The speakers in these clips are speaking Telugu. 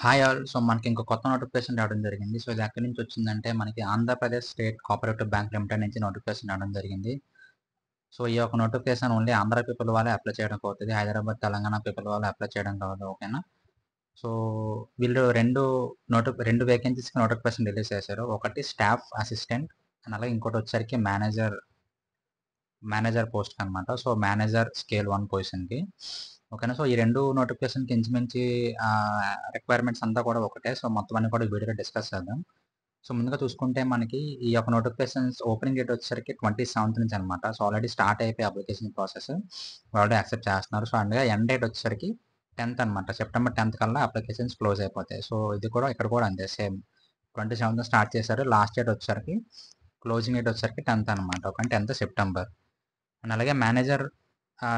Hi all. సో, మనకి ఇంకో కొత్త నోటిఫికేషన్ రావడం జరిగింది. సో, ఇది ఎక్కడి నుంచి వచ్చిందంటే, మనకి Andhra Pradesh state cooperative bank limited నుంచి నోటిఫికేషన్ రావడం జరిగింది. సో, ఈ యొక్క నోటిఫికేషన్ ఓన్లీ ఆంధ్ర పీపుల్ వాళ్ళే అప్లై చేయడానికి అవుతది. హైదరాబాద్, తెలంగాణ పీపుల్ వాళ్ళు అప్లై చేయడానికి అవ్వదు. ఓకేనా? సో, వీళ్ళు 2 వేకెన్సీస్‌కి నోటిఫికేషన్ రిలీజ్ చేశారు. ఒకటి స్టాఫ్ అసిస్టెంట్ అండ్ అలాగే ఇంకోటొచ్చేసరికి మేనేజర్ పోస్ట్‌కనమాట. సో, మేనేజర్ స్కేల్ 1 పొజిషన్‌కి. ఓకేనా. సో, ఈ 2 నోటిఫికేషన్‌కి ఇంచుమించి రిక్వైర్మెంట్స్ అంతా కూడా ఒకటే. సో, మొత్తం అన్నీ కూడా ఈ వీడియోలో డిస్కస్ చేద్దాం. సో, ముందుగా చూసుకుంటే మనకి ఈ యొక్క నోటిఫికేషన్స్ ఓపెనింగ్ డేట్ వచ్చేసరికి 27థ్ నుంచి అనమాట. సో, ఆల్రెడీ స్టార్ట్ అయిపోయి అప్లికేషన్ ప్రాసెస్. ఆల్రెడీ యాక్సెప్ట్ చేస్తున్నారు. సో, అండ్‌గా ఎండ్ డేట్ వచ్చేసరికి 10థ్ అనమాట. సెప్టెంబర్ 10థ్ కల్లా అప్లికేషన్స్ క్లోజ్ అయిపోతాయి. సో, ఇక్కడ కూడా అంతే సేమ్. 27థ్ స్టార్ట్ చేశారు. లాస్ట్ డేట్ వచ్చేసరికి క్లోజింగ్ డేట్ వచ్చేసరికి 10థ్ అనమాట. ఓకే. 10థ్ సెప్టెంబర్. అండ్ అలాగే మేనేజర్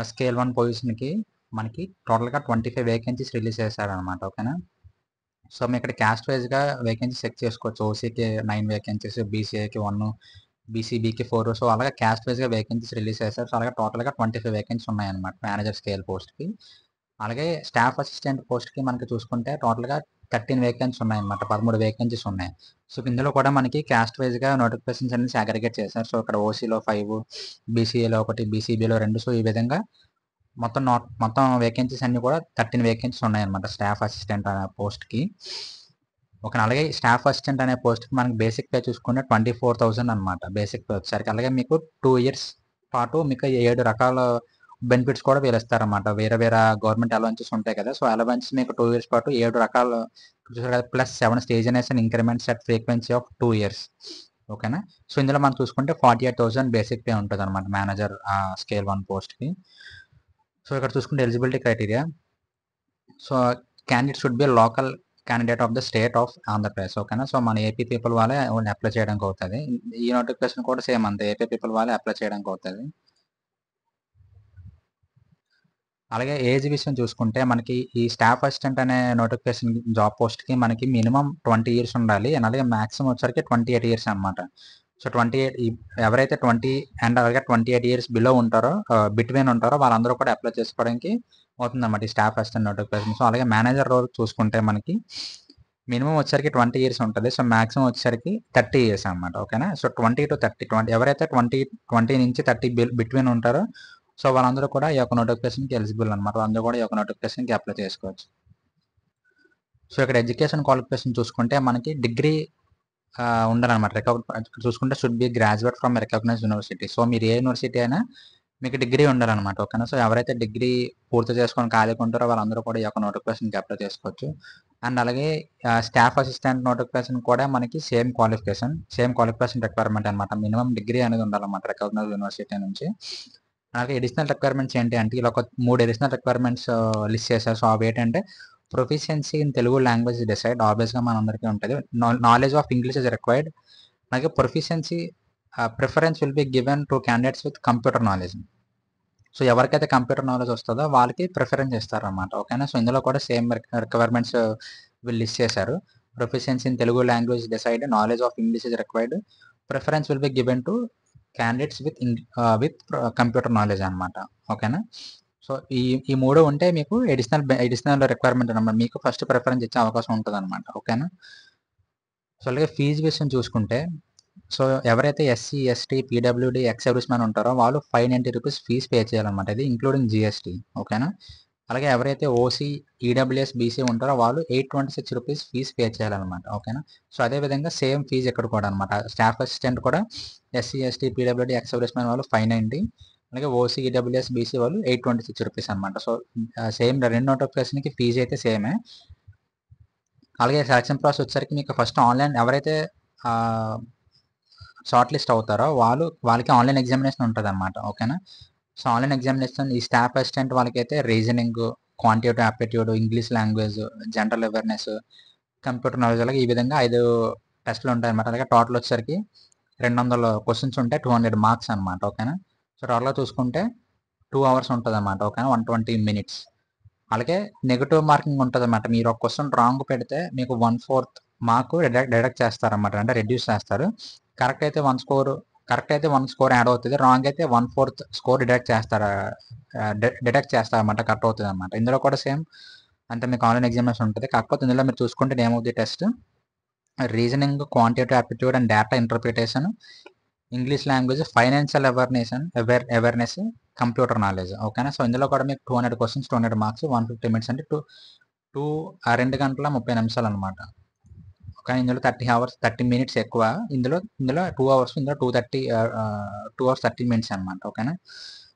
స్కేల్ 1 పొజిషన్‌కి మనకి టోటల్‌గా 25 వేకెన్సీస్ రిలీజ్ చేశారనమాట. ఓకేనా. సో, మీ ఇక్కడ క్యాస్ట్ వైస్‌గా వేకెన్సీస్ చెక్ చేసుకోవచ్చు. ఓసీకి 9 వేకెన్సీస్, బీసీఏకి 1, బీసీబీకి 4. సో, అలాగే క్యాస్ట్ వైస్‌గా వేకెన్సీస్ రిలీజ్ చేశారు. సో, అలాగే టోటల్‌గా 25 వేకెన్సీస్ ఉన్నాయన్నమాట మేనేజర్ స్కేల్ పోస్ట్‌కి. అలాగే స్టాఫ్ అసిస్టెంట్ పోస్ట్‌కి మనకి చూసుకుంటే టోటల్‌గా 13 వేకెన్సీస్ ఉన్నాయన్నమాట. 13 వేకెన్సీస్ ఉన్నాయి. సో, ఇందులో కూడా మనకి క్యాస్ట్ వైస్‌గా నోటిఫికేషన్స్ అన్ని అగ్రిగేట్ చేశారు. సో, ఇక్కడ ఓసీలో 5, బీసీఏలో 1, బీసీబీలో 2. సో, ఈ విధంగా మొత్తం వేకెన్సీస్ అన్నీ కూడా 13 వేకెన్సీస్ ఉన్నాయన్నమాట స్టాఫ్ అసిస్టెంట్ అనే పోస్ట్‌కి. ఓకే. అలాగే స్టాఫ్ అసిస్టెంట్ అనే పోస్ట్‌కి మనకి బేసిక్ పే చూసుకుంటే 24,000 అనమాట. బేసిక్ పే వచ్చేసరికి. అలాగే మీకు 2 ఇయర్స్ పాటు మీకు 7 రకాల బెనిఫిట్స్ కూడా వీళ్ళిస్తారన్నమాట. వేరే వేరే గవర్నమెంట్ అలవెన్సెస్ ఉంటాయి కదా! సో, అలవెన్సెస్ మీకు 2 ఇయర్స్ పాటు 7 రకాల చూసారు కదా! Plus 7 stagnations and increments at frequency of 2 years. ఓకేనా. సో, ఇందులో మనం చూసుకుంటే 48,000 బేసిక్ పే ఉంటదన్నమాట మేనేజర్ స్కేల్ 1 పోస్ట్‌కి. సో, ఇక్కడ చూసుకుంటే eligibility criteria. So, candidate should be local candidate of the state of Andhra Pradesh. ఓకేనా. సో, మన ఏపీ పీపుల్ వాళ్ళే ఓన్లీ అప్లై చేయడానికి అవుతది. ఈ నోటిఫికేషన్ కూడా సేమ్ అంతే. ఏపీ పీపుల్ వాళ్ళే అప్లై చేయడానికి అవుతది. అలాగే ఏజ్ విషయం చూసుకుంటే మనకి ఈ స్టాఫ్ అసిస్టెంట్ అనే నోటిఫికేషన్ జాబ్ పోస్ట్‌కి మనకి మినిమమ్ 20 ఇయర్స్ ఉండాలి. అండ్ అలాగే మాక్సిమం వచ్చేసరికి 28 ఇయర్స్ అనమాట. సో, 28 ఎవరైతే 20 అండ్ అలాగే 28 ఇయర్స్ బిలో ఉంటారో బిట్వీన్ ఉంటారో వాళ్ళందరూ కూడా అప్లై చేసుకోవడానికి అవుతుందన్నమాట ఈ స్టాఫ్ అసిస్టెంట్ నోటిఫికేషన్. సో, అలాగే మేనేజర్ రోల్ చూసుకుంటే మనకి మినిమమ్ వచ్చేసరికి 20 ఇయర్స్ ఉంటది. సో, మాక్సిమం వచ్చేసరికి 30 ఇయర్స్ అనమాట. ఓకేనా. సో, 20-30 ఎవరైతే 20 నుంచి 30 బిట్వీన్ ఉంటారో సో, వాళ్ళందరూ కూడా ఈ యొక్క నోటిఫికేషన్‌కి ఎలిజిబుల్ అనమాట. వాళ్ళందరూ కూడా ఈ యొక్క నోటిఫికేషన్‌కి అప్లై చేసుకోవచ్చు. సో, ఇక్కడ ఎడ్యుకేషన్ క్వాలిఫికేషన్ చూసుకుంటే మనకి డిగ్రీ ఉండాలనమాట. చూసుకుంటే should be graduate from recognised university. So, మీరు ఏ యూనివర్సిటీ అయినా మీకు డిగ్రీ ఉండాలనమాట. ఓకేనా. సో, ఎవరైతే డిగ్రీ పూర్తి చేసుకొని ఖాళీగా ఉంటారో వాళ్ళందరూ కూడా ఈ యొక్క నోటిఫికేషన్‌కి అప్లై చేసుకోవచ్చు. అండ్ అలాగే స్టాఫ్ అసిస్టెంట్ నోటిఫికేషన్ కూడా మనకి సేమ్ క్వాలిఫికేషన్ రిక్వైర్మెంట్ అనమాట. మినిమమ్ డిగ్రీ అనేది ఉండాలన్నమాట రికగ్నైజ్డ్ యూనివర్సిటీ నుంచి. అలాగే అడిషనల్ రిక్వైర్మెంట్స్ ఏంటి అంటే ఇలా ఒక 3 అడిషనల్ రిక్వైర్మెంట్స్ లిస్ట్ చేశారు. సో, అవేంటంటే proficiency in Telugu language desired ఆబ్వియస్‌గా మనందరికీ ఉంటది. Knowledge of English is required. అలాగే proficiency preference will be given to candidates with computer knowledge. So, ఎవరికైతే కంప్యూటర్ నాలెడ్జ్ వస్తదో వాళ్ళకి ప్రిఫరెన్స్ ఇస్తారనమాట. ఓకేనా. సో, ఇందులో కూడా సేమ్ రిక్వైర్మెంట్స్ వీళ్ళు లిస్ట్ చేశారు. Proficiency in Telugu language desired, knowledge of English is required. Preference will be given to candidates with computer knowledge అనమాట. ఓకేనా. సో, ఈ ఈ 3 ఉంటే మీకు అడిషనల్ రిక్వైర్మెంట్ అనమాట. మీకు ఫస్ట్ ప్రిఫరెన్స్ ఇచ్చే అవకాశం ఉంటదనమాట. ఓకేనా. సో, అలాగే ఫీజ్ విషయం చూసుకుంటే సో, ఎవరైతే SC, ST, PWD, ex service man ఉంటారో వాళ్ళు ₹590 ఫీజ్ పే చేయాలన్నమాట. ఇది ఇంక్లూడింగ్ జీఎస్టీ. ఓకేనా. అలాగే ఎవరైతే ఓసీ, ఈడబ్ల్యూఎస్, బీసీ ఉంటారో వాళ్ళు ₹826 ఫీజ్ పే చేయాలన్నమాట. ఓకేనా. సో, అదే విధంగా సేమ్ ఫీజ్ ఇక్కడ కూడా అనమాట. స్టాఫ్ అసిస్టెంట్ కూడా SC, ST, PWD, ex service man వాళ్ళు 590. అలాగే ఓసీ, ఈడబ్ల్యూఎస్, బీసీ వాళ్ళు ₹826 అనమాట. సో, సేమ్ 2 నోటిఫికేషన్‌కి ఫీజ్ అయితే సేమే. అలాగే సెలక్షన్ ప్రాసెస్ వచ్చేసరికి మీకు ఫస్ట్ ఆన్‌లైన్ ఎవరైతే ఆహ్ షార్ట్ లిస్ట్ అవుతారో వాళ్ళకి ఆన్‌లైన్ ఎగ్జామినేషన్ ఉంటదనమాట. ఓకేనా. సో, ఆన్‌లైన్ ఎగ్జామినేషన్ ఈ స్టాఫ్ అసిస్టెంట్ వాళ్ళకైతే reasoning, quantitative aptitude, English language, general awareness, computer knowledge అలాగే ఈ విధంగా 5 టెస్ట్‌లు ఉంటాయన్నమాట. అలాగే టోటల్ వచ్చేసరికి 200 క్వెషన్స్ ఉంటాయి. 200 మార్క్స్ అనమాట. ఓకేనా. సో, టోటల్‌గా చూసుకుంటే 2 అవర్స్ ఉంటదన్నమాట. ఓకేనా. 120 మినిట్స్. అలాగే నెగెటివ్ మార్కింగ్ ఉంటదన్నమాట. మీరు ఒక క్వెషన్ రాంగ్ పెడితే మీకు 1/4 మార్క్ డిడక్ట్ చేస్తారన్నమాట. అంటే రెడ్యూస్ చేస్తారు. కరెక్ట్ అయితే 1 స్కోర్ కరెక్ట్ అయితే 1 స్కోర్ యాడ్ అవుతది. రాంగ్ అయితే 1/4 స్కోర్ డిడక్ట్ చేస్తారన్నమాట. కట్ అవుతదన్నమాట. ఇందులో కూడా సేమ్ అంటే మీకు ఆన్లైన్ ఎగ్జామినేషన్ ఉంటుంది. కాకపోతే ఇందులో మీరు చూసుకుంటే name of the test reasoning, quantitative aptitude and data interpretation, English language, financial awareness, computer knowledge. ఓకేనా. సో ఇందులో కూడా మీకు 200 క్వశ్చన్స్, 200 మార్క్స్, 150 మినిట్స్ అంటే 2 గంటల 30 నిమిషాలు అనమాట. కానీ ఇందులో 30 అవర్స్ 30 మినిట్స్ ఎక్కువ. ఇందులో 2 అవర్స్, ఇందులో 2 అవర్స్ 30 మినిట్స్ అనమాట. ఓకేనా.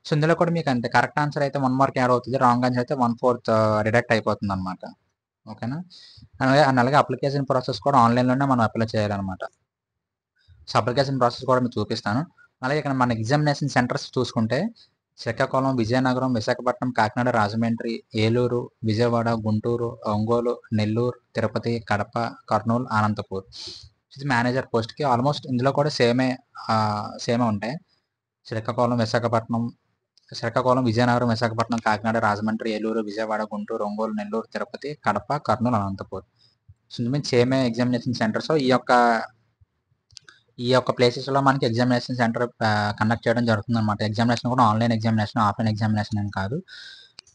సో ఇందులో కూడా మీకు అంతే, కరెక్ట్ ఆన్సర్ అయితే 1 మార్క్ యాడ్ అవుతుంది, రాంగ్ ఆన్సర్ అయితే 1/4 డిడక్ట్ అయిపోతుంది అనమాట. ఓకేనా. అలాగే అప్లికేషన్ ప్రాసెస్ కూడా ఆన్లైన్లోనే మనం అప్లై చేయాలన్నమాట. సో అప్లికేషన్ ప్రాసెస్ కూడా మీకు చూపిస్తాను. అలాగే ఇక్కడ మన ఎగ్జామినేషన్ సెంటర్స్ చూసుకుంటే శ్రీకాకుళం, విజయనగరం, విశాఖపట్నం, కాకినాడ, రాజమండ్రి, ఏలూరు, విజయవాడ, గుంటూరు, ఒంగోలు, నెల్లూరు, తిరుపతి, కడప, కర్నూలు, అనంతపూర్. ఇది మేనేజర్ పోస్ట్కి ఆల్మోస్ట్ ఇందులో కూడా సేమే ఉంటాయి. శ్రీకాకుళం, విజయనగరం, విశాఖపట్నం, కాకినాడ, రాజమండ్రి, ఏలూరు, విజయవాడ, గుంటూరు, ఒంగోలు, నెల్లూరు, తిరుపతి, కడప, కర్నూలు, అనంతపూర్. సో ఇందులో సేమే ఎగ్జామినేషన్ సెంటర్స్. ఈ యొక్క ప్లేసెస్లో మనకి ఎగ్జామినేషన్ సెంటర్ కండక్ట్ చేయడం జరుగుతుంది అనమాట. ఎగ్జామినేషన్ కూడా ఆన్లైన్ ఎగ్జామినేషన్, ఆఫ్లైన్ ఎగ్జామినేషన్ అని కాదు.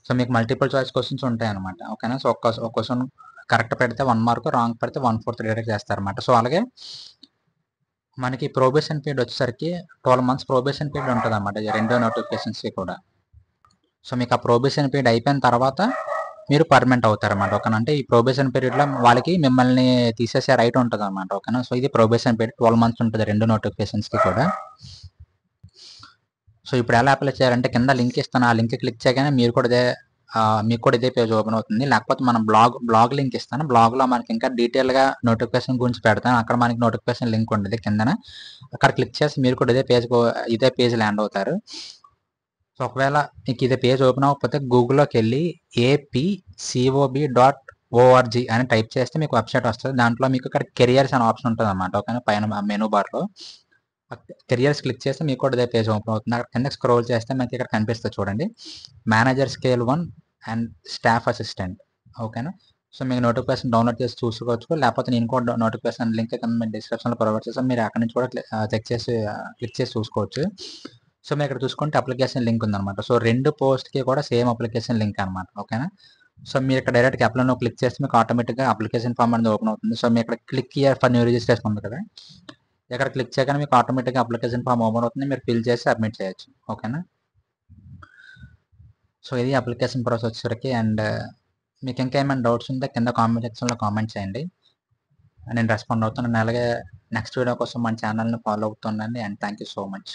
సో మీకు మల్టిపుల్ చాయిస్ క్వశ్చన్స్ ఉంటాయి అనమాట. ఓకేనా. సో ఒక క్వశ్చన్ కరెక్ట్ పెడితే 1 మార్క్, రాంగ్ పెడితే 1/4 డిడక్ట్ చేస్తారన్నమాట. సో అలాగే మనకి ప్రొబేషన్ పీరియడ్ వచ్చేసరికి 12 మంత్స్ ప్రొబేషన్ పీరియడ్ ఉంటుంది అనమాట ఈ రెండో నోటిఫికేషన్స్కి కూడా. సో మీకు ఆ ప్రొబేషన్ పీరియడ్ అయిపోయిన తర్వాత మీరు పర్మనెంట్ అవుతారన్నమాట. ఓకేనా. అంటే ఈ ప్రొబేషన్ పీరియడ్లో వాళ్ళకి మిమ్మల్ని తీసేసే రైట్ ఉంటుంది అనమాట. ఓకేనా. సో ఇది ప్రొబేషన్ పీరియడ్ 12 మంత్స్ ఉంటుంది రెండు నోటిఫికేషన్స్కి కూడా. సో ఇప్పుడు ఎలా అప్లై చేయాలంటే కింద లింక్ ఇస్తాను, ఆ లింక్ క్లిక్ చేయగానే మీకు కూడా ఇదే పేజ్ ఓపెన్ అవుతుంది. లేకపోతే మనం బ్లాగ్ లింక్ ఇస్తాను. బ్లాగ్లో మనకి ఇంకా డీటెయిల్గా నోటిఫికేషన్ గురించి పెడతాను. అక్కడ మనకి నోటిఫికేషన్ లింక్ ఉంటుంది కిందన, అక్కడ క్లిక్ చేసి మీరు కూడా ఇదే పేజ్ ల్యాండ్ అవుతారు. సో ఒకవేళ మీకు ఇదే పేజ్ ఓపెన్ అవ్వకపోతే గూగుల్లోకి వెళ్ళి apcob.org అని టైప్ చేస్తే మీకు వెబ్సైట్ వస్తుంది. దాంట్లో మీకు ఇక్కడ కెరియర్స్ అనే ఆప్షన్ ఉంటుంది అనమాట. ఓకేనా. పైన మెనూ బార్లో కెరియర్స్ క్లిక్ చేస్తే మీకు కూడా ఇదే పేజ్ ఓపెన్ అవుతుంది. అక్కడ కింద స్క్రోల్ చేస్తే మనకి ఇక్కడ కనిపిస్తుంది చూడండి, manager scale 1 and staff assistant. ఓకేనా. సో మీకు నోటిఫికేషన్ డౌన్లోడ్ చేసి చూసుకోవచ్చు. లేకపోతే నేను కూడా నోటిఫికేషన్ లింక్ కింద డిస్క్రిప్షన్లో ప్రొవైడ్ చేస్తాను, మీరు అక్కడ నుంచి కూడా క్లిక్ చేసి చూసుకోవచ్చు. సో మీరు ఇక్కడ చూసుకుంటే అప్లికేషన్ లింక్ ఉందన్నమాట. సో రెండు పోస్ట్కి కూడా సేమ్ అప్లికేషన్ లింక్ అనమాట. ఓకేనా. సో మీరు ఇక్కడ డైరెక్ట్గా అప్లైలో క్లిక్ చేస్తే మీకు ఆటోమేటిక్గా అప్లికేషన్ ఫామ్ అనేది ఓపెన్ అవుతుంది. సో మీరు ఇక్కడ click here for new registration ఉంది కదా, ఇక్కడ క్లిక్ చేయగానే మీకు ఆటోమేటిక్గా అప్లికేషన్ ఫామ్ ఓపెన్ అవుతుంది, మీరు ఫిల్ చేసి సబ్మిట్ చేయొచ్చు. ఓకేనా. సో ఇది అప్లికేషన్ ప్రాసెస్ వచ్చేసరికి. అండ్ మీకు ఇంకా ఏమైనా డౌట్స్ ఉంటే కింద కామెంట్ సెక్షన్లో కామెంట్ చేయండి, నేను రెస్పాండ్ అవుతాను. అలాగే నెక్స్ట్ వీడియో కోసం మన ఛానల్ని ఫాలో అవుతుండండి. And thank you so much.